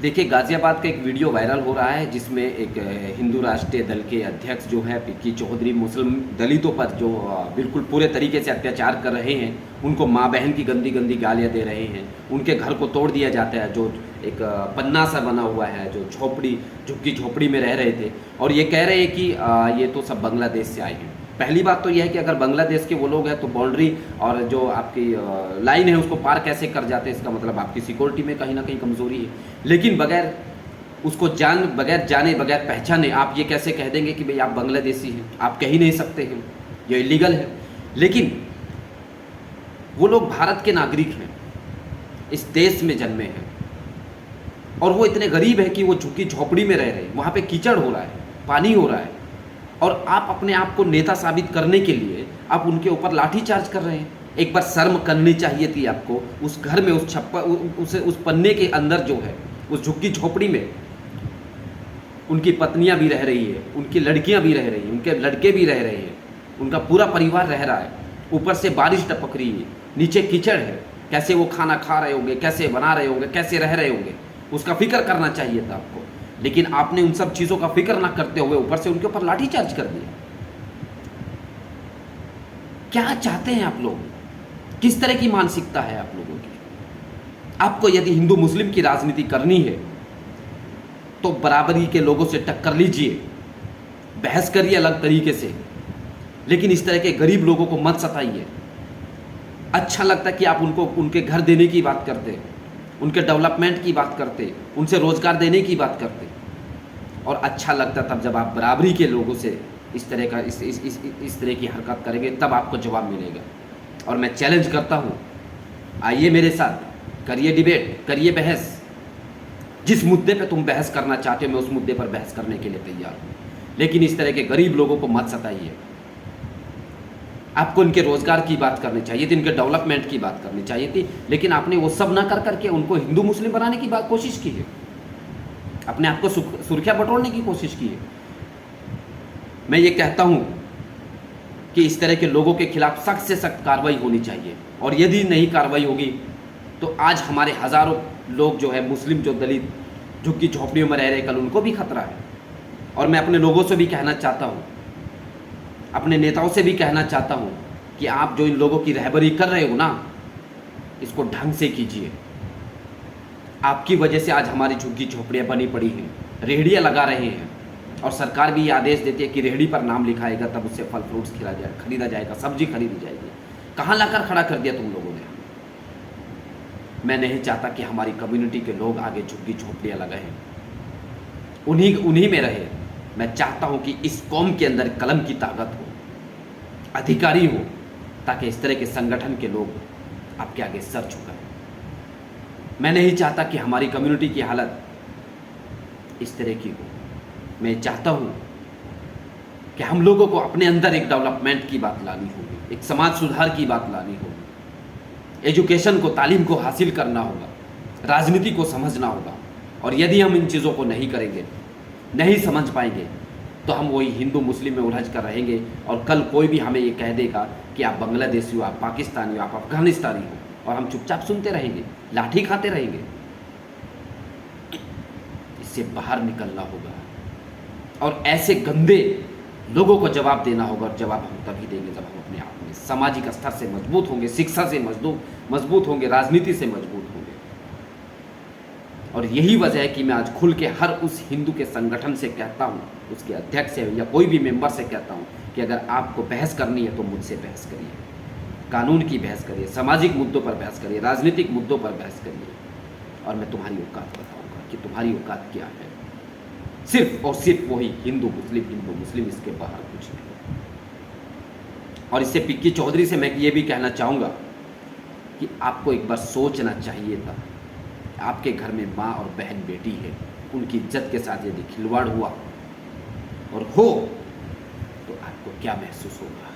देखिए, गाज़ियाबाद का एक वीडियो वायरल हो रहा है जिसमें एक हिंदू राष्ट्रीय दल के अध्यक्ष जो है पिक्की चौधरी मुस्लिम दलितों पर जो बिल्कुल पूरे तरीके से अत्याचार कर रहे हैं, उनको माँ बहन की गंदी गंदी गालियाँ दे रहे हैं, उनके घर को तोड़ दिया जाता है जो एक पन्ना सा बना हुआ है, जो झोपड़ी झुग्गी झोपड़ी में रह रहे थे, और ये कह रहे हैं कि ये तो सब बांग्लादेश से आए हैं। पहली बात तो यह है कि अगर बांग्लादेश के वो लोग हैं तो बाउंड्री और जो आपकी लाइन है उसको पार कैसे कर जाते हैं, इसका मतलब आपकी सिक्योरिटी में कहीं ना कहीं कमज़ोरी है। लेकिन बगैर उसको बगैर जाने बगैर पहचाने आप ये कैसे कह देंगे कि भाई आप बांग्लादेशी हैं? आप कह ही नहीं सकते हैं, ये इलीगल है। लेकिन वो लोग भारत के नागरिक हैं, इस देश में जन्मे हैं, और वो इतने गरीब हैं कि वो झुग्गी झोपड़ी में रह रहे हैं, वहाँ पे कीचड़ हो रहा है, पानी हो रहा है, और आप अपने आप को नेता साबित करने के लिए आप उनके ऊपर लाठी चार्ज कर रहे हैं। एक बार शर्म करनी चाहिए थी आपको। उस घर में उस छप्पर उस पन्ने के अंदर जो है, उस झुग्गी झोपड़ी में उनकी पत्नियां भी रह रही है, उनकी लड़कियां भी रह रही हैं, उनके लड़के भी रह रहे हैं, उनका पूरा परिवार रह रहा है। ऊपर से बारिश टपक रही है, नीचे कीचड़ है, कैसे वो खाना खा रहे होंगे, कैसे बना रहे होंगे, कैसे रह रहे होंगे, उसका फिक्र करना चाहिए था आपको। लेकिन आपने उन सब चीज़ों का फिक्र ना करते हुए ऊपर से उनके ऊपर लाठी चार्ज कर दिया। क्या चाहते हैं आप लोग? किस तरह की मानसिकता है आप लोगों की? आपको यदि हिंदू मुस्लिम की राजनीति करनी है तो बराबरी के लोगों से टक्कर लीजिए, बहस करिए अलग तरीके से, लेकिन इस तरह के गरीब लोगों को मत सताइए। अच्छा लगता है कि आप उनको उनके घर देने की बात करते, उनके डेवलपमेंट की बात करते, उनसे रोजगार देने की बात करते, और अच्छा लगता तब जब आप बराबरी के लोगों से इस तरह का इस तरह की हरकत करेंगे, तब आपको जवाब मिलेगा। और मैं चैलेंज करता हूँ, आइए मेरे साथ, करिए डिबेट, करिए बहस। जिस मुद्दे पे तुम बहस करना चाहते हो मैं उस मुद्दे पर बहस करने के लिए तैयार हूँ, लेकिन इस तरह के गरीब लोगों को मत सताइए। आपको इनके रोजगार की बात करनी चाहिए थी, इनके डेवलपमेंट की बात करनी चाहिए थी, लेकिन आपने वो सब ना कर करके उनको हिंदू मुस्लिम बनाने की कोशिश की है, अपने आप को सुर्खियां बटोरने की कोशिश की है। मैं ये कहता हूं कि इस तरह के लोगों के खिलाफ सख्त से सख्त कार्रवाई होनी चाहिए, और यदि नहीं कार्रवाई होगी तो आज हमारे हज़ारों लोग जो है मुस्लिम, जो दलित झुग्गी झोपड़ियों में रह रहे, कल उनको भी खतरा है। और मैं अपने लोगों से भी कहना चाहता हूँ, अपने नेताओं से भी कहना चाहता हूँ कि आप जो इन लोगों की रहबरी कर रहे हो ना, इसको ढंग से कीजिए। आपकी वजह से आज हमारी झुग्गी झोपड़ियाँ बनी पड़ी हैं, रेहड़ियाँ लगा रहे हैं, और सरकार भी ये आदेश देती है कि रेहड़ी पर नाम लिखाएगा तब उससे फल फ्रूट्स खरीदा जाएगा, सब्जी खरीदी जाएगी। कहाँ लाकर खड़ा कर दिया तुम लोगों ने? मैं नहीं चाहता कि हमारी कम्युनिटी के लोग आगे झुग्गी झोपड़ियाँ लगाएं, उन्हीं में रहे। मैं चाहता हूं कि इस कौम के अंदर कलम की ताकत हो, अधिकारी हो, ताकि इस तरह के संगठन के लोग आपके आगे सर झुकाएं। मैं नहीं चाहता कि हमारी कम्युनिटी की हालत इस तरह की हो। मैं चाहता हूं कि हम लोगों को अपने अंदर एक डेवलपमेंट की बात लानी होगी, एक समाज सुधार की बात लानी होगी, एजुकेशन को, तालीम को हासिल करना होगा, राजनीति को समझना होगा। और यदि हम इन चीज़ों को नहीं करेंगे, नहीं समझ पाएंगे, तो हम वही हिंदू मुस्लिम में उलझ कर रहेंगे, और कल कोई भी हमें ये कह देगा कि आप बांग्लादेशी हो, आप पाकिस्तानी हो, आप अफगानिस्तानी हो, और हम चुपचाप सुनते रहेंगे, लाठी खाते रहेंगे। इससे बाहर निकलना होगा और ऐसे गंदे लोगों को जवाब देना होगा, और जवाब हम तभी देंगे जब हम अपने आप में सामाजिक स्तर से मजबूत होंगे, शिक्षा से मजबूत होंगे, राजनीति से मजबूत होंगे। और यही वजह है कि मैं आज खुल के हर उस हिंदू के संगठन से कहता हूँ, उसके अध्यक्ष से या कोई भी मेंबर से कहता हूँ कि अगर आपको बहस करनी है तो मुझसे बहस करिए, कानून की बहस करिए, सामाजिक मुद्दों पर बहस करिए, राजनीतिक मुद्दों पर बहस करिए, और मैं तुम्हारी औकात बताऊँगा कि तुम्हारी औकात क्या है। सिर्फ और सिर्फ वही हिंदू मुस्लिम, इसके बाहर कुछ नहीं। और इससे पिक्की चौधरी से मैं ये भी कहना चाहूँगा कि आपको एक बार सोचना चाहिए था, आपके घर में माँ और बहन बेटी है, उनकी इज्जत के साथ यदि खिलवाड़ हुआ और हो तो आपको क्या महसूस होगा,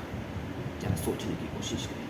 जरा सोचने की कोशिश करें।